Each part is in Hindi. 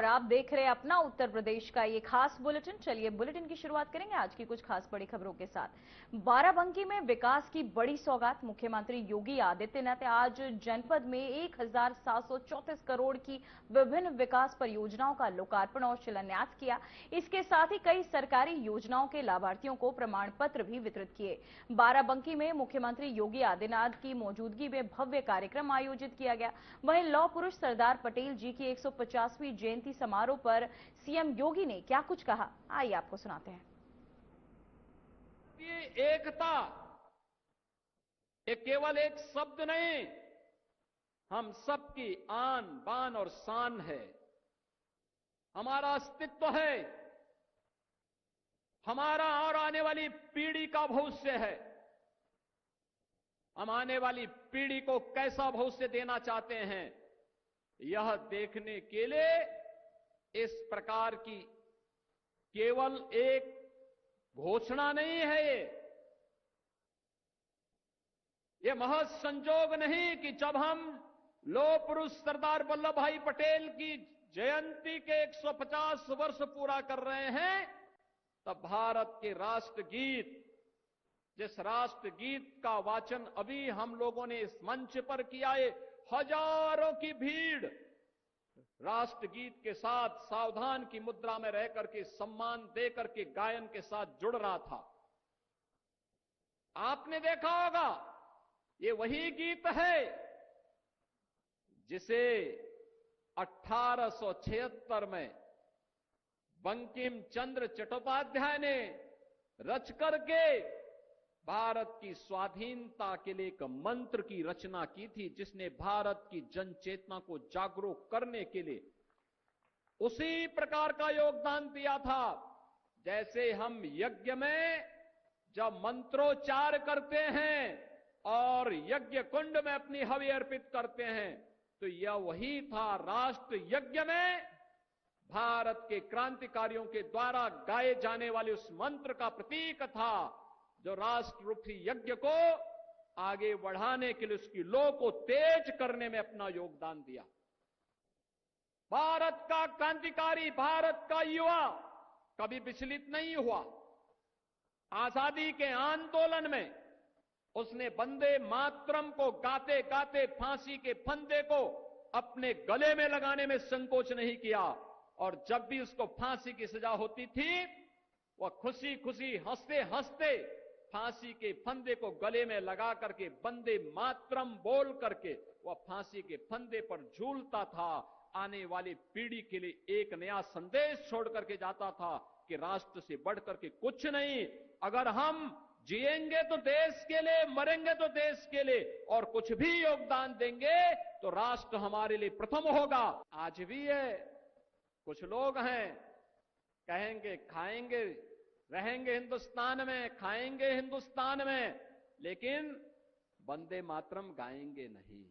और आप देख रहे हैं अपना उत्तर प्रदेश का ये खास बुलेटिन। चलिए बुलेटिन की शुरुआत करेंगे आज की कुछ खास बड़ी खबरों के साथ। बाराबंकी में विकास की बड़ी सौगात। मुख्यमंत्री योगी आदित्यनाथ ने आज जनपद में 1734 करोड़ की विभिन्न विकास परियोजनाओं का लोकार्पण और शिलान्यास किया। इसके साथ ही कई सरकारी योजनाओं के लाभार्थियों को प्रमाण पत्र भी वितरित किए। बाराबंकी में मुख्यमंत्री योगी आदित्यनाथ की मौजूदगी में भव्य कार्यक्रम आयोजित किया गया। वहीं लौह पुरुष सरदार पटेल जी की 150वीं जयंती समारोह पर सीएम योगी ने क्या कुछ कहा, आइए आपको सुनाते हैं। ये एकता ये केवल एक शब्द नहीं, हम सबकी आन बान और शान है, हमारा अस्तित्व है, हमारा और आने वाली पीढ़ी का भविष्य है। हम आने वाली पीढ़ी को कैसा भविष्य देना चाहते हैं, यह देखने के लिए इस प्रकार की केवल एक घोषणा नहीं है। ये महज संजोग नहीं कि जब हम लौह पुरुष सरदार वल्लभ भाई पटेल की जयंती के 150 वर्ष पूरा कर रहे हैं, तब भारत के राष्ट्रगीत, जिस राष्ट्रगीत का वाचन अभी हम लोगों ने इस मंच पर किया है, हजारों की भीड़ राष्ट्रगीत के साथ सावधान की मुद्रा में रह करके सम्मान दे करके गायन के साथ जुड़ रहा था। आपने देखा होगा ये वही गीत है जिसे 1876 में बंकिम चंद्र चट्टोपाध्याय ने रच करके भारत की स्वाधीनता के लिए एक मंत्र की रचना की थी, जिसने भारत की जन चेतना को जागरूक करने के लिए उसी प्रकार का योगदान दिया था। जैसे हम यज्ञ में जब मंत्रोच्चार करते हैं और यज्ञ कुंड में अपनी हवि अर्पित करते हैं, तो यह वही था। राष्ट्र यज्ञ में भारत के क्रांतिकारियों के द्वारा गाए जाने वाले उस मंत्र का प्रतीक था, जो राष्ट्र रूपी यज्ञ को आगे बढ़ाने के लिए, उसकी लौ को तेज करने में अपना योगदान दिया। भारत का क्रांतिकारी, भारत का युवा कभी विचलित नहीं हुआ। आजादी के आंदोलन में उसने वंदे मातरम को गाते गाते फांसी के फंदे को अपने गले में लगाने में संकोच नहीं किया, और जब भी उसको फांसी की सजा होती थी, वह खुशी खुशी हंसते हंसते फांसी के फंदे को गले में लगा करके वंदे मातरम बोल करके वह फांसी के फंदे पर झूलता था। आने वाली पीढ़ी के लिए एक नया संदेश छोड़ करके जाता था कि राष्ट्र से बढ़ करके कुछ नहीं। अगर हम जिएंगे तो देश के लिए, मरेंगे तो देश के लिए, और कुछ भी योगदान देंगे तो राष्ट्र हमारे लिए प्रथम होगा। आज भी है, कुछ लोग हैं कहेंगे खाएंगे रहेंगे हिंदुस्तान में, खाएंगे हिंदुस्तान में, लेकिन वंदे मातरम गाएंगे नहीं।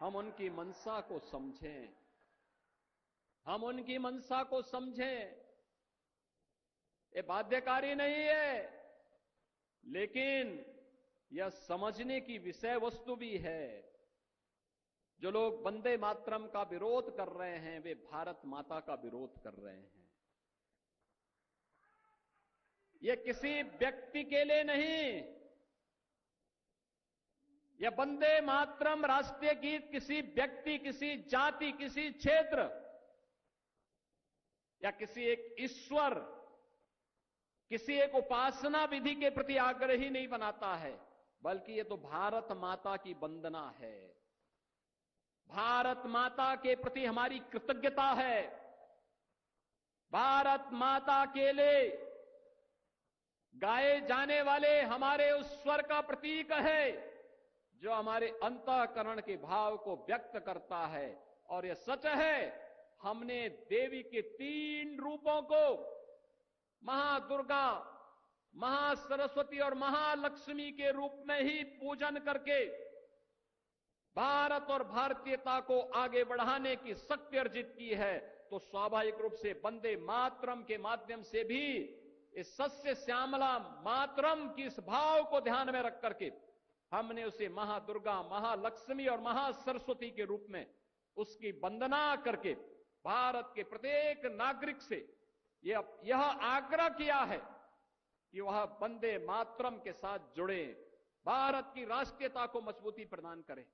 हम उनकी मंशा को समझें, हम उनकी मंशा को समझें। ये बाध्यकारी नहीं है, लेकिन यह समझने की विषय वस्तु भी है। जो लोग वंदे मातरम का विरोध कर रहे हैं, वे भारत माता का विरोध कर रहे हैं। यह किसी व्यक्ति के लिए नहीं, यह वंदे मातरम राष्ट्रीय गीत किसी व्यक्ति, किसी जाति, किसी क्षेत्र या किसी एक ईश्वर, किसी एक उपासना विधि के प्रति आग्रही नहीं बनाता है, बल्कि यह तो भारत माता की वंदना है। भारत माता के प्रति हमारी कृतज्ञता है। भारत माता के लिए गाए जाने वाले हमारे उस स्वर का प्रतीक है, जो हमारे अंतःकरण के भाव को व्यक्त करता है। और यह सच है, हमने देवी के 3 रूपों को, महादुर्गा, महासरस्वती और महालक्ष्मी के रूप में ही पूजन करके भारत और भारतीयता को आगे बढ़ाने की शक्ति अर्जित की है। तो स्वाभाविक रूप से वंदे मातरम के माध्यम से भी इस सस्य श्यामला मातरम की इस भाव को ध्यान में रख करके हमने उसे महादुर्गा, महालक्ष्मी और महासरस्वती के रूप में उसकी वंदना करके भारत के प्रत्येक नागरिक से यह आग्रह किया है कि वह वंदे मातरम के साथ जुड़े, भारत की राष्ट्रीयता को मजबूती प्रदान करें।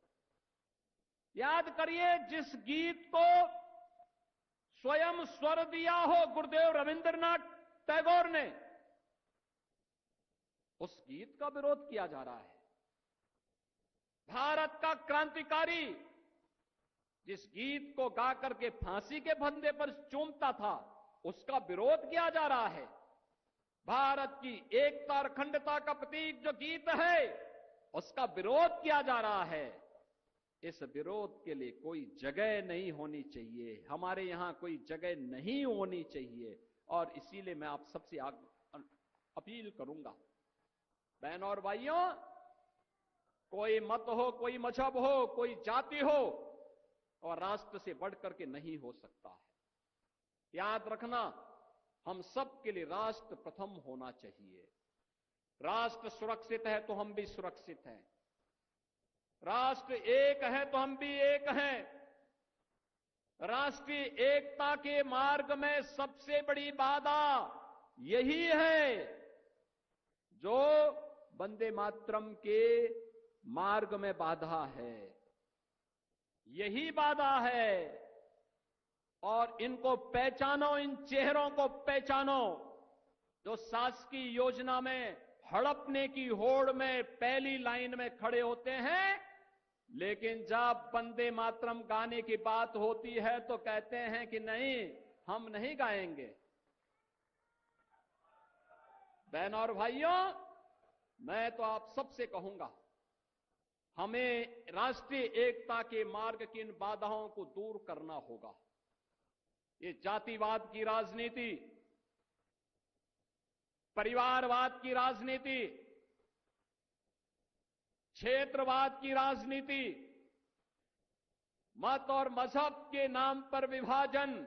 याद करिए, जिस गीत को स्वयं स्वर दिया हो गुरुदेव रविंद्रनाथ टैगोर ने, उस गीत का विरोध किया जा रहा है। भारत का क्रांतिकारी जिस गीत को गा करके फांसी के फंदे पर चूमता था, उसका विरोध किया जा रहा है। भारत की एकता और अखंडता का प्रतीक जो गीत है, उसका विरोध किया जा रहा है। इस विरोध के लिए कोई जगह नहीं होनी चाहिए, हमारे यहां कोई जगह नहीं होनी चाहिए। और इसीलिए मैं आप सबसे अपील करूंगा, बहनों और भाइयों, कोई मत हो, कोई मजहब हो, कोई जाति हो, और राष्ट्र से बढ़कर के नहीं हो सकता है। याद रखना, हम सब के लिए राष्ट्र प्रथम होना चाहिए। राष्ट्र सुरक्षित है तो हम भी सुरक्षित हैं, राष्ट्र एक है तो हम भी एक हैं। राष्ट्रीय एकता के मार्ग में सबसे बड़ी बाधा यही है जो वंदे मातरम के मार्ग में बाधा है, यही बाधा है। और इनको पहचानो, इन चेहरों को पहचानो जो शासकीय योजना में हड़पने की होड़ में पहली लाइन में खड़े होते हैं, लेकिन जब वंदे मातरम गाने की बात होती है तो कहते हैं कि नहीं, हम नहीं गाएंगे। बहनों और भाइयों, मैं तो आप सबसे कहूंगा, हमें राष्ट्रीय एकता के मार्ग की इन बाधाओं को दूर करना होगा। ये जातिवाद की राजनीति, परिवारवाद की राजनीति, क्षेत्रवाद की राजनीति, मत और मजहब के नाम पर विभाजन,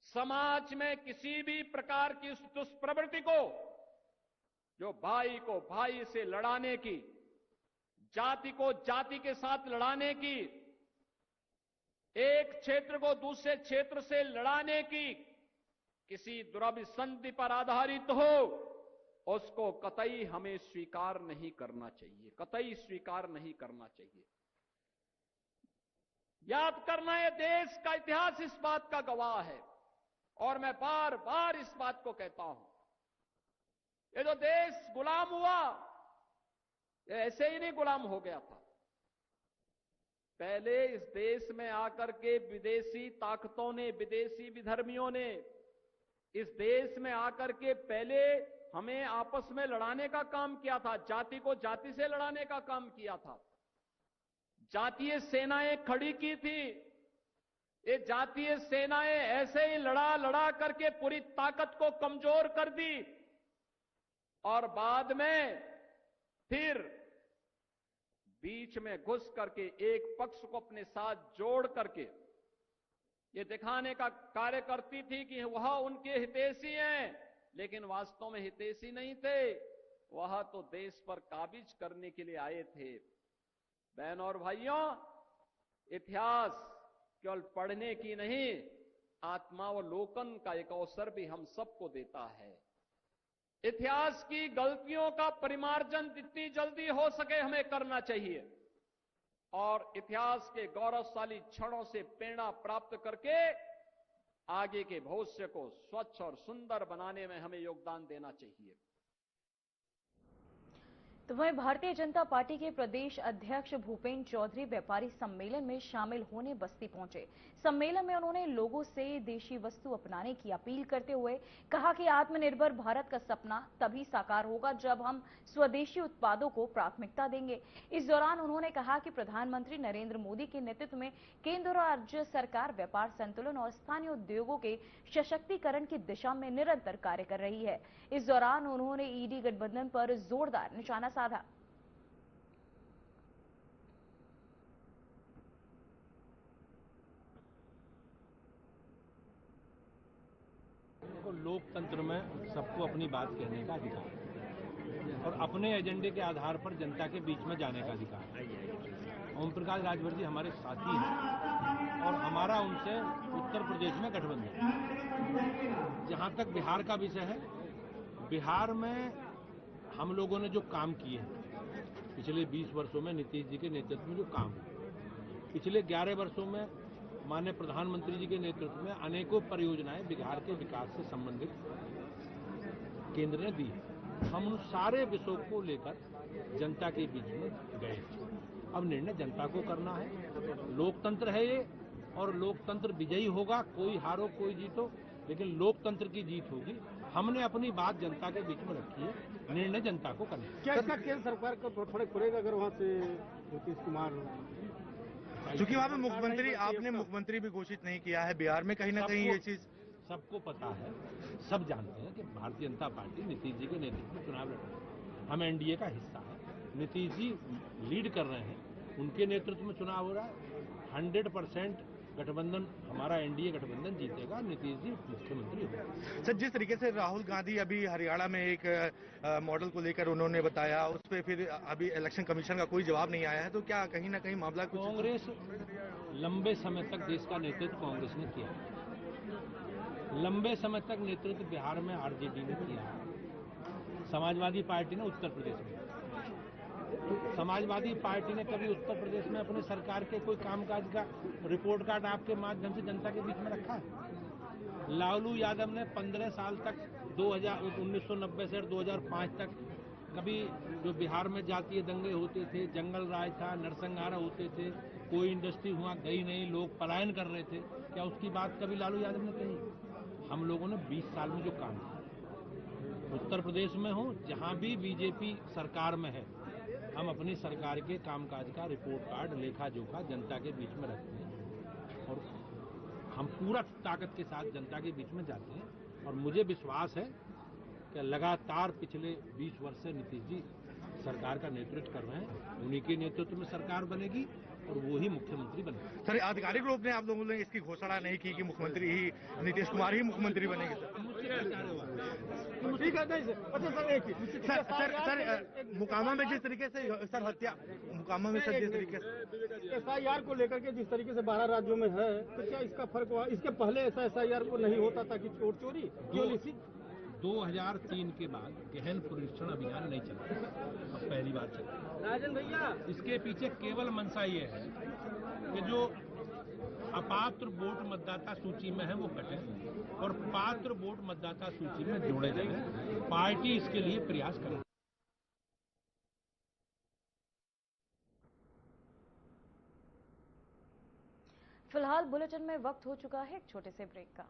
समाज में किसी भी प्रकार की उस दुष्प्रवृत्ति को जो भाई को भाई से लड़ाने की, जाति को जाति के साथ लड़ाने की, एक क्षेत्र को दूसरे क्षेत्र से लड़ाने की, किसी दुराभिसंधि पर आधारित हो, उसको कतई हमें स्वीकार नहीं करना चाहिए, कतई स्वीकार नहीं करना चाहिए। याद करना, है देश का इतिहास इस बात का गवाह है, और मैं बार बार इस बात को कहता हूं, ये जो देश गुलाम हुआ, ये ऐसे ही नहीं गुलाम हो गया था। पहले इस देश में आकर के विदेशी ताकतों ने, विदेशी विधर्मियों ने इस देश में आकर के पहले हमें आपस में लड़ाने का काम किया था, जाति को जाति से लड़ाने का काम किया था, जातीय सेनाएं खड़ी की थी। ये जातीय सेनाएं ऐसे ही लड़ा लड़ा करके पूरी ताकत को कमजोर कर दी, और बाद में फिर बीच में घुस करके एक पक्ष को अपने साथ जोड़ करके ये दिखाने का कार्य करती थी कि वह उनके हितैषी हैं, लेकिन वास्तव में हितैषी नहीं थे, वह तो देश पर काबिज करने के लिए आए थे। बहनों और भाइयों, इतिहास केवल पढ़ने की नहीं, आत्मावलोकन का एक अवसर भी हम सबको देता है। इतिहास की गलतियों का परिमार्जन जितनी जल्दी हो सके हमें करना चाहिए, और इतिहास के गौरवशाली क्षणों से प्रेरणा प्राप्त करके आगे के भविष्य को स्वच्छ और सुंदर बनाने में हमें योगदान देना चाहिए। तो वहीं भारतीय जनता पार्टी के प्रदेश अध्यक्ष भूपेन्द्र चौधरी व्यापारी सम्मेलन में शामिल होने बस्ती पहुंचे। सम्मेलन में उन्होंने लोगों से देशी वस्तु अपनाने की अपील करते हुए कहा कि आत्मनिर्भर भारत का सपना तभी साकार होगा जब हम स्वदेशी उत्पादों को प्राथमिकता देंगे। इस दौरान उन्होंने कहा कि प्रधानमंत्री नरेंद्र मोदी के नेतृत्व में केंद्र और राज्य सरकार व्यापार संतुलन और स्थानीय उद्योगों के सशक्तिकरण की दिशा में निरंतर कार्य कर रही है। इस दौरान उन्होंने ईडी गठबंधन पर जोरदार निशाना साधा। लोकतंत्र में सबको अपनी बात कहने का अधिकार है और अपने एजेंडे के आधार पर जनता के बीच में जाने का अधिकार है, ओम प्रकाश राजभर जी हमारे साथी हैं और हमारा उनसे उत्तर प्रदेश में गठबंधन। जहां तक बिहार का विषय है, बिहार में हम लोगों ने जो काम किए हैं पिछले 20 वर्षों में, नीतीश जी के नेतृत्व में जो काम हुआ, पिछले 11 वर्षों में माननीय प्रधानमंत्री जी के नेतृत्व में अनेकों परियोजनाएं बिहार के विकास से संबंधित केंद्र ने दी। हम उन सारे विषयों को लेकर जनता के बीच में गए। अब निर्णय जनता को करना है। लोकतंत्र है ये, और लोकतंत्र विजयी होगा, कोई हारो कोई जीतो, लेकिन लोकतंत्र की जीत होगी। हमने अपनी बात जनता के बीच में रखी है, निर्णय जनता को करना है। क्या इसका केंद्र सरकार का फर्क पड़ेगा अगर वहाँ से नीतीश कुमार, क्योंकि वहाँ पे मुख्यमंत्री, आपने मुख्यमंत्री भी घोषित नहीं किया है बिहार में, कहीं ना कहीं ये चीज सबको पता है, सब जानते हैं कि भारतीय जनता पार्टी नीतीश जी के नेतृत्व में चुनाव लड़ रही है। हम एनडीए का हिस्सा है, नीतीश जी लीड कर रहे हैं, उनके नेतृत्व में चुनाव हो रहा है। 100% गठबंधन, हमारा एनडीए गठबंधन जीतेगा, नीतीश जी मुख्यमंत्री होंगे। सर, जिस तरीके से राहुल गांधी अभी हरियाणा में एक मॉडल को लेकर उन्होंने बताया, उस पर फिर अभी इलेक्शन कमीशन का कोई जवाब नहीं आया है, तो क्या कहीं ना कहीं मामला कुछ? कांग्रेस लंबे समय तक देश का नेतृत्व कांग्रेस ने किया, लंबे समय तक नेतृत्व बिहार में आरजेडी ने किया, समाजवादी पार्टी ने उत्तर प्रदेश में। समाजवादी पार्टी ने कभी उत्तर प्रदेश में अपने सरकार के कोई कामकाज का रिपोर्ट कार्ड आपके माध्यम से जनता के बीच में रखा है? लालू यादव ने 15 साल तक 1990 से 2005 तक कभी जो बिहार में जातीय दंगे होते थे, जंगल राज था, नरसंहार होते थे, कोई इंडस्ट्री हुआ गई नहीं, लोग पलायन कर रहे थे, क्या उसकी बात कभी लालू यादव ने कही? हम लोगों ने 20 साल में जो काम किया, उत्तर प्रदेश में हो, जहां भी बीजेपी सरकार में है, हम अपनी सरकार के कामकाज का रिपोर्ट कार्ड, लेखा जोखा जनता के बीच में रखते हैं और हम पूरा ताकत के साथ जनता के बीच में जाते हैं। और मुझे विश्वास है कि लगातार पिछले 20 वर्ष से नीतीश जी सरकार का नेतृत्व कर रहे हैं, उन्हीं के नेतृत्व में सरकार बनेगी और वो ही मुख्यमंत्री बनेंगे। सर, आधिकारिक रूप में आप लोगों ने इसकी घोषणा नहीं की कि मुख्यमंत्री ही नीतीश कुमार ही मुख्यमंत्री बनेंगे? ठीक है, नहीं अच्छा सर, एक सर, मुकामा में जिस तरीके से सर हत्या, मुकामा में सर जिस तरीके से SIR को लेकर के जिस तरीके से 12 राज्यों में है, तो क्या इसका फर्क हुआ? इसके पहले ऐसा SIR को नहीं होता था कि चोर चोरी केवल इसी 2003 के बाद गहन पुनरीक्षण अभियान नहीं चला, अब पहली बार चला। राजन भैया, इसके पीछे केवल मंशा ये है कि जो अपात्र वोट मतदाता सूची में है वो कटे और पात्र वोट मतदाता सूची में जोड़े जाए। पार्टी इसके लिए प्रयास करेगी। फिलहाल बुलेटिन में वक्त हो चुका है एक छोटे से ब्रेक का।